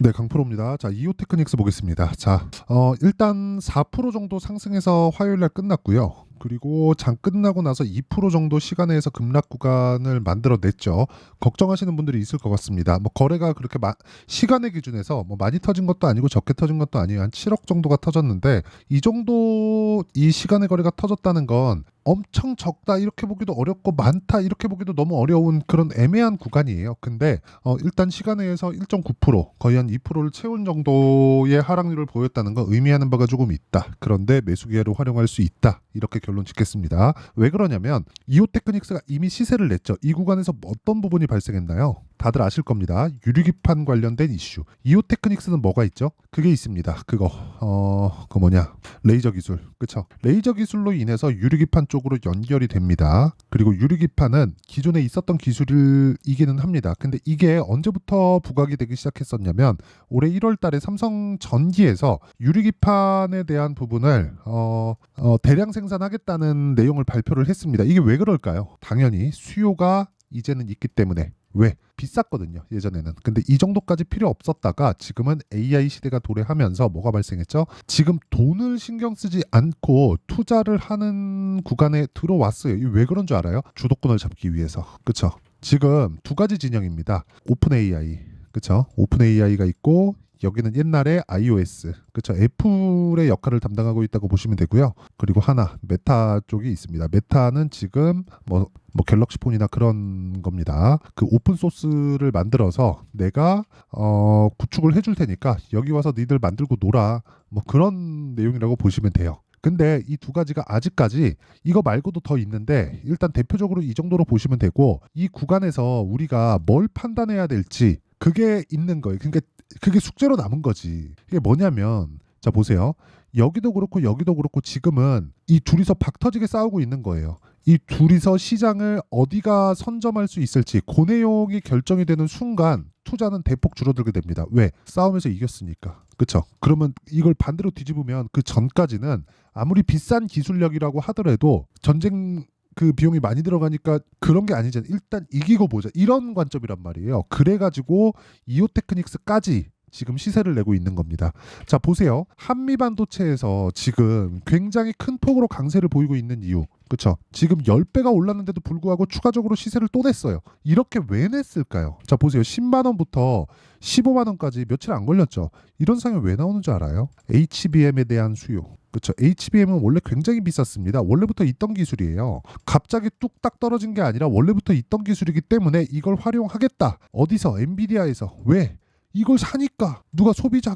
네, 강프로입니다. 자, 이오테크닉스 보겠습니다. 자, 일단 4% 정도 상승해서 화요일 날 끝났고요. 그리고 장 끝나고 나서 2% 정도 시간에서 급락 구간을 만들어냈죠. 걱정하시는 분들이 있을 것 같습니다. 뭐 거래가 그렇게 시간의 기준에서 뭐 많이 터진 것도 아니고 적게 터진 것도 아니에요. 한 7억 정도가 터졌는데 이 정도 이 시간의 거래가 터졌다는 건 엄청 적다 이렇게 보기도 어렵고 많다 이렇게 보기도 너무 어려운 그런 애매한 구간이에요. 근데 일단 시간에서 1.9% 거의 한 2%를 채운 정도의 하락률을 보였다는 거 의미하는 바가 조금 있다. 그런데 매수 기회로 활용할 수 있다. 이렇게 결론 짓겠습니다. 왜 그러냐면 이오테크닉스가 이미 시세를 냈죠. 이 구간에서 어떤 부분이 발생했나요? 다들 아실 겁니다. 유리기판 관련된 이슈. 이오테크닉스는 뭐가 있죠? 그게 있습니다. 그거 뭐냐? 레이저 기술. 그쵸? 레이저 기술로 인해서 유리기판 쪽으로 연결이 됩니다. 그리고 유리기판은 기존에 있었던 기술이기는 합니다. 근데 이게 언제부터 부각이 되기 시작했었냐면 올해 1월 달에 삼성 전기에서 유리기판에 대한 부분을 대량 생산하겠다는 내용을 발표를 했습니다. 이게 왜 그럴까요? 당연히 수요가 이제는 있기 때문에. 왜? 비쌌거든요, 예전에는. 근데 이 정도까지 필요 없었다가 지금은 AI 시대가 도래하면서 뭐가 발생했죠? 지금 돈을 신경 쓰지 않고 투자를 하는 구간에 들어왔어요. 이게 왜 그런 줄 알아요? 주도권을 잡기 위해서. 그쵸? 지금 두 가지 진영입니다. 오픈 AI. 그쵸? 오픈 AI가 있고 여기는 옛날에 iOS, 그쵸? 애플의 역할을 담당하고 있다고 보시면 되고요. 그리고 하나 메타 쪽이 있습니다. 메타는 지금 뭐 갤럭시 폰이나 그런 겁니다. 그 오픈 소스를 만들어서 내가 구축을 해줄 테니까 여기 와서 니들 만들고 놀아. 뭐 그런 내용이라고 보시면 돼요. 근데 이 두 가지가 아직까지 이거 말고도 더 있는데 일단 대표적으로 이 정도로 보시면 되고 이 구간에서 우리가 뭘 판단해야 될지 그게 있는 거예요. 그러니까 그게 숙제로 남은 거지. 이게 뭐냐면 자 보세요. 여기도 그렇고 여기도 그렇고 지금은 이 둘이서 박터지게 싸우고 있는 거예요. 이 둘이서 시장을 어디가 선점할 수 있을지 그 내용이 결정이 되는 순간 투자는 대폭 줄어들게 됩니다. 왜? 싸움에서 이겼으니까. 그쵸? 그러면 이걸 반대로 뒤집으면 그 전까지는 아무리 비싼 기술력이라고 하더라도 전쟁 그 비용이 많이 들어가니까 그런 게 아니잖아요. 일단 이기고 보자. 이런 관점이란 말이에요. 그래가지고 이오테크닉스까지 지금 시세를 내고 있는 겁니다. 자, 보세요. 한미 반도체에서 지금 굉장히 큰 폭으로 강세를 보이고 있는 이유. 그쵸? 지금 10배가 올랐는데도 불구하고 추가적으로 시세를 또 냈어요. 이렇게 왜 냈을까요? 자, 보세요. 10만 원부터 15만 원까지 며칠 안 걸렸죠. 이런 상황이 왜 나오는 줄 알아요? HBM에 대한 수요. 그렇죠. HBM은 원래 굉장히 비쌌습니다. 원래부터 있던 기술이에요. 갑자기 뚝딱 떨어진 게 아니라 원래부터 있던 기술이기 때문에 이걸 활용하겠다. 어디서? 엔비디아에서. 왜? 이걸 사니까 누가 소비자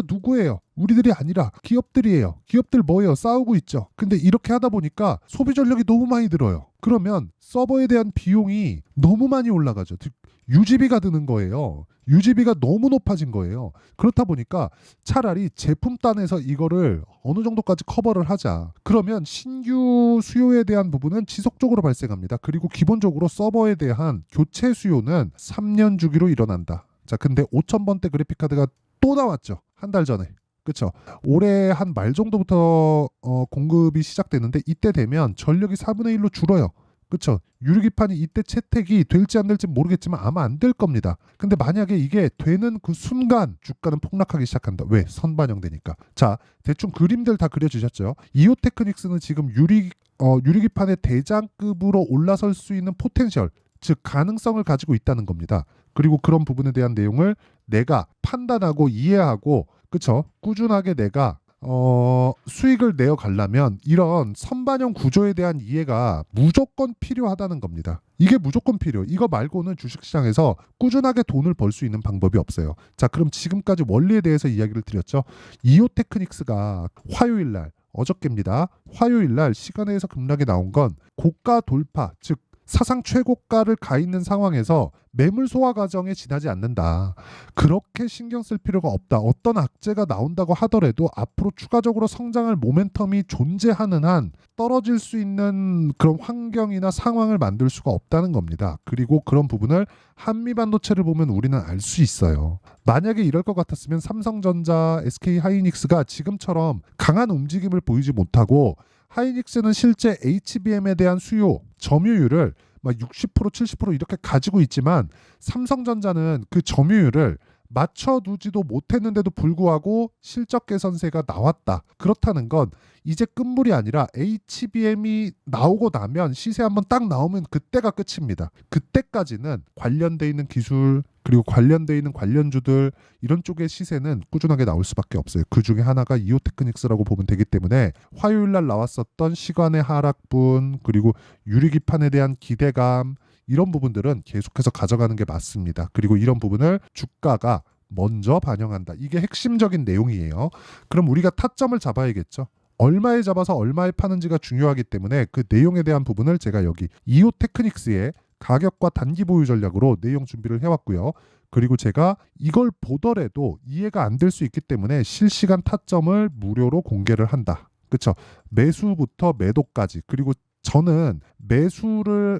누구예요? 우리들이 아니라 기업들이에요. 기업들 뭐예요? 싸우고 있죠. 근데 이렇게 하다 보니까 소비 전력이 너무 많이 들어요. 그러면 서버에 대한 비용이 너무 많이 올라가죠. 즉 유지비가 드는 거예요. 유지비가 너무 높아진 거예요. 그렇다 보니까 차라리 제품단에서 이거를 어느 정도까지 커버를 하자. 그러면 신규 수요에 대한 부분은 지속적으로 발생합니다. 그리고 기본적으로 서버에 대한 교체 수요는 3년 주기로 일어난다. 자, 근데 5,000번대 그래픽카드가 또 나왔죠. 한 달 전에. 그쵸? 올해 한 말 정도부터 공급이 시작되는데 이때 되면 전력이 4분의 1로 줄어요. 그쵸? 유리기판이 이때 채택이 될지 안 될지 모르겠지만 아마 안 될 겁니다. 근데 만약에 이게 되는 그 순간 주가는 폭락하기 시작한다. 왜? 선반영되니까. 자, 대충 그림들 다 그려주셨죠? 이오테크닉스는 지금 유리기판의 대장급으로 올라설 수 있는 포텐셜, 즉 가능성을 가지고 있다는 겁니다. 그리고 그런 부분에 대한 내용을 내가 판단하고 이해하고 그쵸? 꾸준하게 내가 수익을 내어 가려면 이런 선반영 구조에 대한 이해가 무조건 필요하다는 겁니다. 이게 무조건 필요해요. 이거 말고는 주식시장에서 꾸준하게 돈을 벌 수 있는 방법이 없어요. 자, 그럼 지금까지 원리에 대해서 이야기를 드렸죠. 이오테크닉스가 화요일 날 어저께입니다. 화요일 날 시간에서 급락이 나온 건 고가 돌파, 즉 사상 최고가를 가 있는 상황에서 매물 소화 과정에 지나지 않는다. 그렇게 신경 쓸 필요가 없다. 어떤 악재가 나온다고 하더라도 앞으로 추가적으로 성장할 모멘텀이 존재하는 한 떨어질 수 있는 그런 환경이나 상황을 만들 수가 없다는 겁니다. 그리고 그런 부분을 한미 반도체를 보면 우리는 알 수 있어요. 만약에 이럴 것 같았으면 삼성전자, SK하이닉스가 지금처럼 강한 움직임을 보이지 못하고 하이닉스는 실제 HBM에 대한 수요, 점유율을 막 60%, 70% 이렇게 가지고 있지만 삼성전자는 그 점유율을 맞춰두지도 못했는데도 불구하고 실적 개선세가 나왔다. 그렇다는 건 이제 끝물이 아니라 HBM이 나오고 나면 시세 한번 딱 나오면 그때가 끝입니다. 그때까지는 관련돼 있는 기술 그리고 관련돼 있는 관련주들 이런 쪽의 시세는 꾸준하게 나올 수밖에 없어요. 그 중에 하나가 이오테크닉스라고 보면 되기 때문에 화요일 날 나왔었던 시간의 하락분 그리고 유리기판에 대한 기대감 이런 부분들은 계속해서 가져가는 게 맞습니다. 그리고 이런 부분을 주가가 먼저 반영한다. 이게 핵심적인 내용이에요. 그럼 우리가 타점을 잡아야겠죠. 얼마에 잡아서 얼마에 파는지가 중요하기 때문에 그 내용에 대한 부분을 제가 여기 이오테크닉스의 가격과 단기 보유 전략으로 내용 준비를 해왔고요. 그리고 제가 이걸 보더라도 이해가 안 될 수 있기 때문에 실시간 타점을 무료로 공개를 한다. 그렇죠? 매수부터 매도까지 그리고 저는 매수를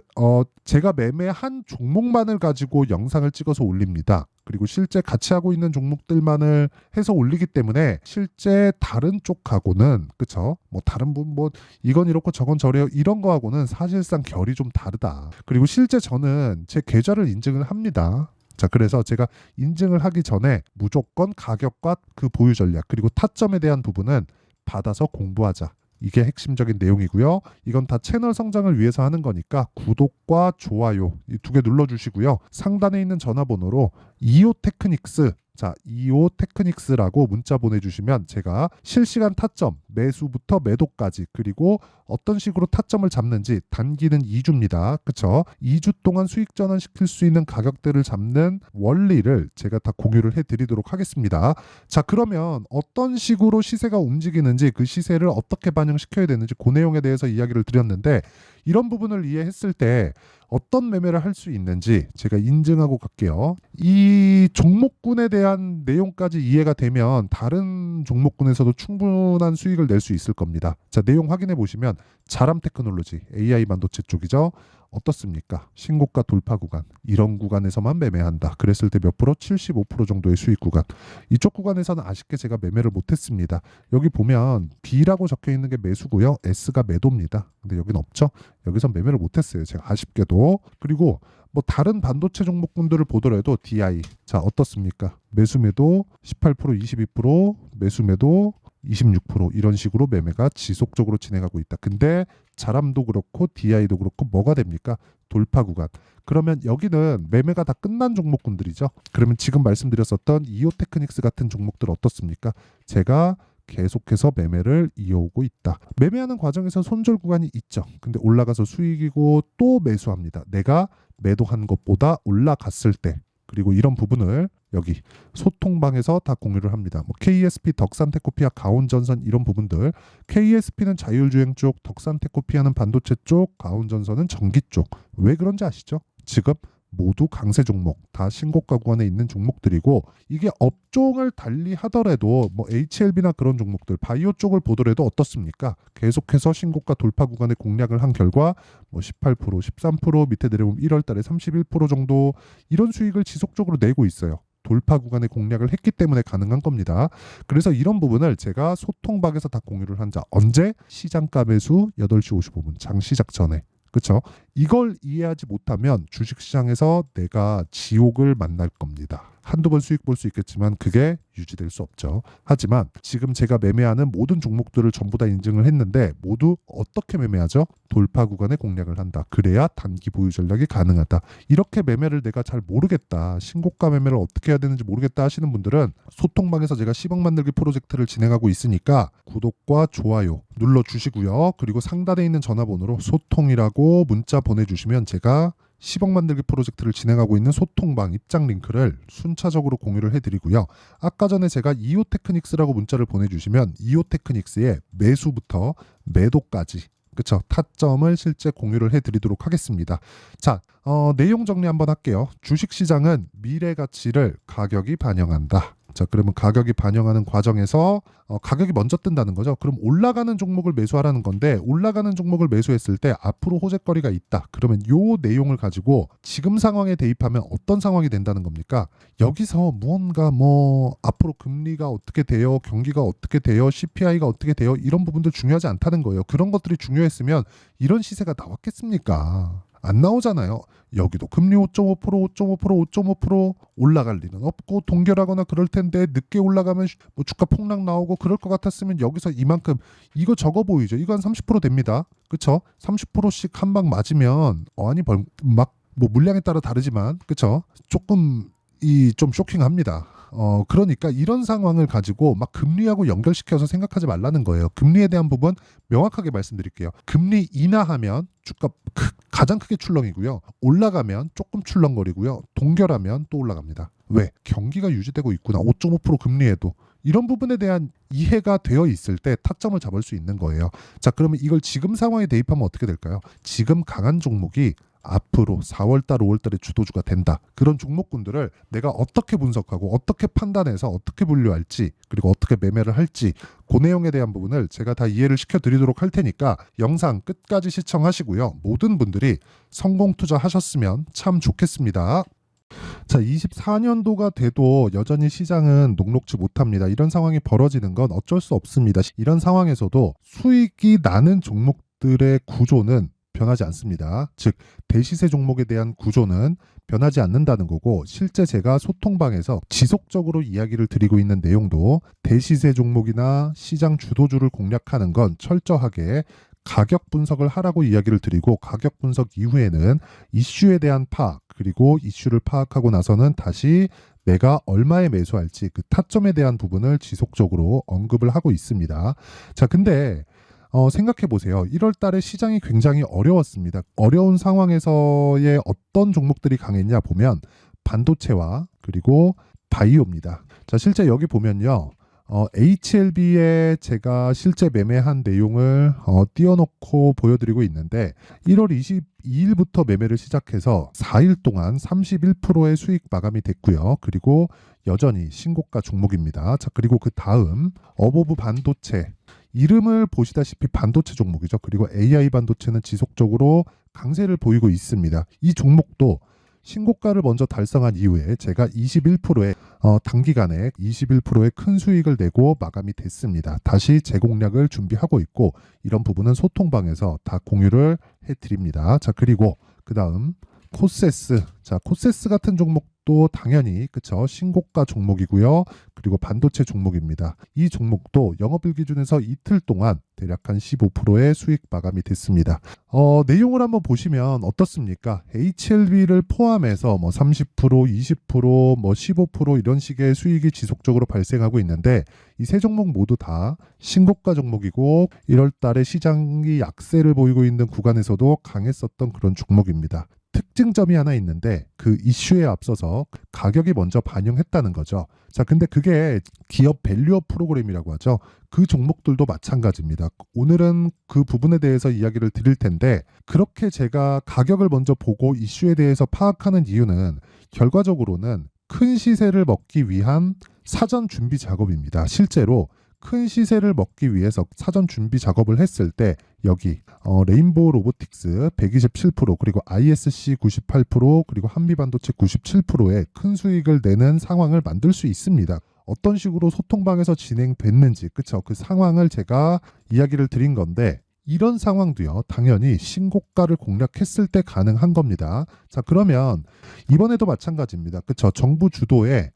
제가 매매한 종목만을 가지고 영상을 찍어서 올립니다. 그리고 실제 같이 하고 있는 종목들만을 해서 올리기 때문에 실제 다른 쪽하고는 그쵸? 뭐 다른 분 뭐 이건 이렇고 저건 저래요 이런 거하고는 사실상 결이 좀 다르다. 그리고 실제 저는 제 계좌를 인증을 합니다. 자, 그래서 제가 인증을 하기 전에 무조건 가격과 그 보유 전략 그리고 타점에 대한 부분은 받아서 공부하자. 이게 핵심적인 내용이고요. 이건 다 채널 성장을 위해서 하는 거니까 구독과 좋아요 이 두 개 눌러주시고요. 상단에 있는 전화번호로 이오테크닉스 자, 이오테크닉스라고 문자 보내주시면 제가 실시간 타점, 매수부터 매도까지 그리고 어떤 식으로 타점을 잡는지 단기는 2주입니다. 그쵸? 2주 동안 수익 전환시킬 수 있는 가격대를 잡는 원리를 제가 다 공유를 해드리도록 하겠습니다. 자, 그러면 어떤 식으로 시세가 움직이는지 그 시세를 어떻게 반영시켜야 되는지 그 내용에 대해서 이야기를 드렸는데 이런 부분을 이해했을 때 어떤 매매를 할 수 있는지 제가 인증하고 갈게요. 이 종목군에 대한 내용까지 이해가 되면 다른 종목군에서도 충분한 수익을 낼 수 있을 겁니다. 자, 내용 확인해 보시면 자람 테크놀로지 AI 반도체 쪽이죠. 어떻습니까? 신고가 돌파 구간 이런 구간에서만 매매한다. 그랬을 때 몇 프로? 75% 정도의 수익 구간. 이쪽 구간에서는 아쉽게 제가 매매를 못했습니다. 여기 보면 B라고 적혀 있는 게 매수고요. S가 매도입니다. 근데 여기는 없죠. 여기서 매매를 못했어요. 제가 아쉽게도. 그리고 뭐 다른 반도체 종목군들을 보더라도 DI 자 어떻습니까? 매수 매도 18% 22% 매수 매도 26% 이런 식으로 매매가 지속적으로 진행하고 있다. 근데 자람도 그렇고 DI도 그렇고 뭐가 됩니까? 돌파 구간. 그러면 여기는 매매가 다 끝난 종목군들이죠. 그러면 지금 말씀드렸었던 이오테크닉스 같은 종목들 어떻습니까? 제가 계속해서 매매를 이어오고 있다. 매매하는 과정에서 손절 구간이 있죠. 근데 올라가서 수익이고 또 매수합니다. 내가 매도한 것보다 올라갔을 때 그리고 이런 부분을 여기 소통방에서 다 공유를 합니다. 뭐 KSP, 덕산테코피아, 가온전선 이런 부분들. KSP는 자율주행 쪽, 덕산테코피아는 반도체 쪽, 가온전선은 전기 쪽. 왜 그런지 아시죠? 지금 모두 강세 종목, 다 신고가 구간에 있는 종목들이고 이게 업종을 달리 하더라도 뭐 HLB나 그런 종목들, 바이오 쪽을 보더라도 어떻습니까? 계속해서 신고가 돌파 구간에 공략을 한 결과 뭐 18%, 13% 밑에 내려오면 1월 달에 31% 정도 이런 수익을 지속적으로 내고 있어요. 돌파 구간에 공략을 했기 때문에 가능한 겁니다. 그래서 이런 부분을 제가 소통박에서 다 공유를 한 자. 언제? 시장가 매수 8시 55분 장 시작 전에. 그렇죠? 이걸 이해하지 못하면 주식시장에서 내가 지옥을 만날 겁니다. 한두 번 수익 볼 수 있겠지만 그게 유지될 수 없죠. 하지만 지금 제가 매매하는 모든 종목들을 전부 다 인증을 했는데 모두 어떻게 매매하죠? 돌파 구간에 공략을 한다. 그래야 단기 보유 전략이 가능하다. 이렇게 매매를 내가 잘 모르겠다. 신고가 매매를 어떻게 해야 되는지 모르겠다 하시는 분들은 소통방에서 제가 10억 만들기 프로젝트를 진행하고 있으니까 구독과 좋아요 눌러주시고요. 그리고 상단에 있는 전화번호로 소통이라고 문자 보내주시면 제가 10억 만들기 프로젝트를 진행하고 있는 소통방 입장 링크를 순차적으로 공유를 해드리고요. 아까 전에 제가 이오테크닉스라고 문자를 보내주시면 이오테크닉스의 매수부터 매도까지 그쵸 타점을 실제 공유를 해드리도록 하겠습니다. 자, 내용 정리 한번 할게요. 주식시장은 미래 가치를 가격이 반영한다. 자, 그러면 가격이 반영하는 과정에서 가격이 먼저 뜬다는 거죠. 그럼 올라가는 종목을 매수하라는 건데 올라가는 종목을 매수했을 때 앞으로 호재거리가 있다. 그러면 요 내용을 가지고 지금 상황에 대입하면 어떤 상황이 된다는 겁니까? 여기서 무언가 뭐 앞으로 금리가 어떻게 돼요? 경기가 어떻게 돼요? CPI가 어떻게 돼요? 이런 부분들 중요하지 않다는 거예요. 그런 것들이 중요했으면 이런 시세가 나왔겠습니까? 안 나오잖아요. 여기도 금리 5.5%, 5.5%, 5.5% 올라갈 리는 없고 동결하거나 그럴 텐데 늦게 올라가면 뭐 주가 폭락 나오고 그럴 것 같았으면 여기서 이만큼 이거 적어 보이죠. 이거 한 30% 됩니다. 그쵸? 30%씩 한 방 맞으면 아니 막 뭐 물량에 따라 다르지만 그쵸? 조금 이 좀 쇼킹합니다. 그러니까 이런 상황을 가지고 막 금리하고 연결시켜서 생각하지 말라는 거예요. 금리에 대한 부분 명확하게 말씀드릴게요. 금리 인하하면 주가 가장 크게 출렁이고요. 올라가면 조금 출렁거리고요. 동결하면 또 올라갑니다. 왜? 경기가 유지되고 있구나. 5.5% 금리에도. 이런 부분에 대한 이해가 되어 있을 때 타점을 잡을 수 있는 거예요. 자, 그러면 이걸 지금 상황에 대입하면 어떻게 될까요? 지금 강한 종목이 앞으로 4월달, 5월달에 주도주가 된다. 그런 종목군들을 내가 어떻게 분석하고 어떻게 판단해서 어떻게 분류할지 그리고 어떻게 매매를 할지 그 내용에 대한 부분을 제가 다 이해를 시켜드리도록 할 테니까 영상 끝까지 시청하시고요. 모든 분들이 성공 투자하셨으면 참 좋겠습니다. 자, 24년도가 돼도 여전히 시장은 녹록지 못합니다. 이런 상황이 벌어지는 건 어쩔 수 없습니다. 이런 상황에서도 수익이 나는 종목들의 구조는 변하지 않습니다. 즉 대시세 종목에 대한 구조는 변하지 않는다는 거고 실제 제가 소통방에서 지속적으로 이야기를 드리고 있는 내용도 대시세 종목이나 시장 주도주를 공략하는 건 철저하게 가격 분석을 하라고 이야기를 드리고 가격 분석 이후에는 이슈에 대한 파악 그리고 이슈를 파악하고 나서는 다시 내가 얼마에 매수할지 그 타점에 대한 부분을 지속적으로 언급을 하고 있습니다. 자, 근데 생각해 보세요. 1월 달에 시장이 굉장히 어려웠습니다. 어려운 상황에서의 어떤 종목들이 강했냐 보면 반도체와 그리고 바이오입니다. 자, 실제 여기 보면요. HLB에 제가 실제 매매한 내용을 띄워놓고 보여드리고 있는데 1월 22일부터 매매를 시작해서 4일 동안 31%의 수익 마감이 됐고요. 그리고 여전히 신고가 종목입니다. 자, 그리고 그 다음 어보브 반도체 이름을 보시다시피 반도체 종목이죠. 그리고 AI 반도체는 지속적으로 강세를 보이고 있습니다. 이 종목도 신고가를 먼저 달성한 이후에 제가 21%의 단기간에 21%의 큰 수익을 내고 마감이 됐습니다. 다시 재공략을 준비하고 있고 이런 부분은 소통방에서 다 공유를 해드립니다. 자, 그리고 그 다음 코세스. 자, 코세스 같은 종목도 당연히 그쵸 신고가 종목이고요. 그리고 반도체 종목입니다. 이 종목도 영업일 기준에서 이틀 동안 대략 한 15%의 수익 마감이 됐습니다. 내용을 한번 보시면 어떻습니까? HLB를 포함해서 뭐 30%, 20%, 뭐 15% 이런 식의 수익이 지속적으로 발생하고 있는데 이 세 종목 모두 다 신고가 종목이고 1월 달에 시장이 약세를 보이고 있는 구간에서도 강했었던 그런 종목입니다. 특징점이 하나 있는데 그 이슈에 앞서서 가격이 먼저 반영했다는 거죠. 자, 근데 그게 기업 밸류업 프로그램이라고 하죠. 그 종목들도 마찬가지입니다. 오늘은 그 부분에 대해서 이야기를 드릴 텐데 그렇게 제가 가격을 먼저 보고 이슈에 대해서 파악하는 이유는 결과적으로는 큰 시세를 먹기 위한 사전 준비 작업입니다. 실제로 큰 시세를 먹기 위해서 사전 준비 작업을 했을 때 여기 레인보우 로보틱스 127% 그리고 ISC 98% 그리고 한미반도체 97%의 큰 수익을 내는 상황을 만들 수 있습니다. 어떤 식으로 소통방에서 진행됐는지 그쵸 그 상황을 제가 이야기를 드린 건데 이런 상황도요 당연히 신고가를 공략했을 때 가능한 겁니다. 자, 그러면 이번에도 마찬가지입니다. 그쵸 정부 주도의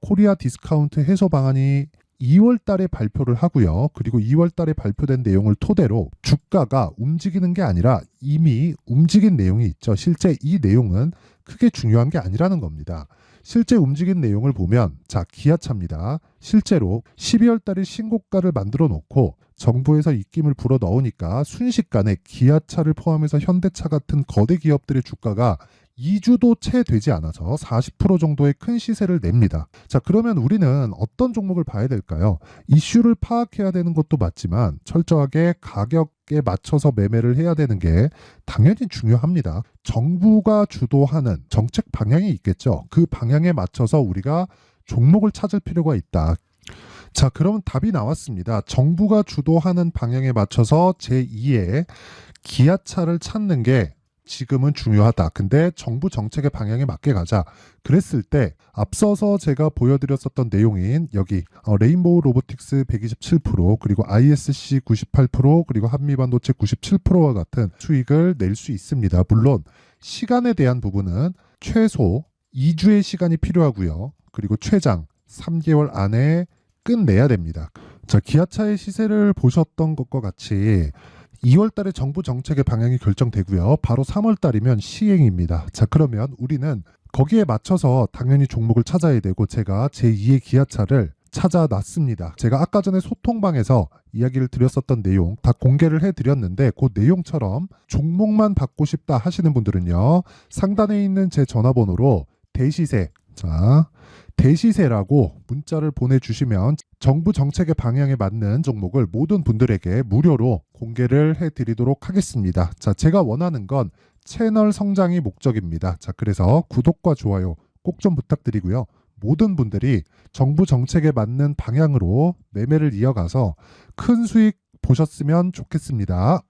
코리아 디스카운트 해소 방안이 2월 달에 발표를 하고요. 그리고 2월 달에 발표된 내용을 토대로 주가가 움직이는 게 아니라 이미 움직인 내용이 있죠. 실제 이 내용은 크게 중요한 게 아니라는 겁니다. 실제 움직인 내용을 보면 자, 기아차입니다. 실제로 12월 달에 신고가를 만들어 놓고 정부에서 입김을 불어 넣으니까 순식간에 기아차를 포함해서 현대차 같은 거대 기업들의 주가가 2주도 채 되지 않아서 40% 정도의 큰 시세를 냅니다. 자, 그러면 우리는 어떤 종목을 봐야 될까요? 이슈를 파악해야 되는 것도 맞지만 철저하게 가격에 맞춰서 매매를 해야 되는 게 당연히 중요합니다. 정부가 주도하는 정책 방향이 있겠죠. 그 방향에 맞춰서 우리가 종목을 찾을 필요가 있다. 자, 그럼 답이 나왔습니다. 정부가 주도하는 방향에 맞춰서 제2의 기아차를 찾는 게 지금은 중요하다. 근데 정부 정책의 방향에 맞게 가자. 그랬을 때 앞서서 제가 보여드렸었던 내용인 여기 레인보우 로보틱스 127% 그리고 ISC 98% 그리고 한미반도체 97%와 같은 수익을 낼 수 있습니다. 물론 시간에 대한 부분은 최소 2주의 시간이 필요하고요. 그리고 최장 3개월 안에 끝내야 됩니다. 자, 기아차의 시세를 보셨던 것과 같이 2월 달에 정부 정책의 방향이 결정되고요. 바로 3월 달이면 시행입니다. 자, 그러면 우리는 거기에 맞춰서 당연히 종목을 찾아야 되고 제가 제2의 기아차를 찾아놨습니다. 제가 아까 전에 소통방에서 이야기를 드렸었던 내용 다 공개를 해드렸는데 그 내용처럼 종목만 받고 싶다 하시는 분들은요. 상단에 있는 제 전화번호로 대시세, 자, 대시세라고 문자를 보내주시면 정부 정책의 방향에 맞는 종목을 모든 분들에게 무료로 공개를 해드리도록 하겠습니다. 자, 제가 원하는 건 채널 성장이 목적입니다. 자, 그래서 구독과 좋아요 꼭 좀 부탁드리고요. 모든 분들이 정부 정책에 맞는 방향으로 매매를 이어가서 큰 수익 보셨으면 좋겠습니다.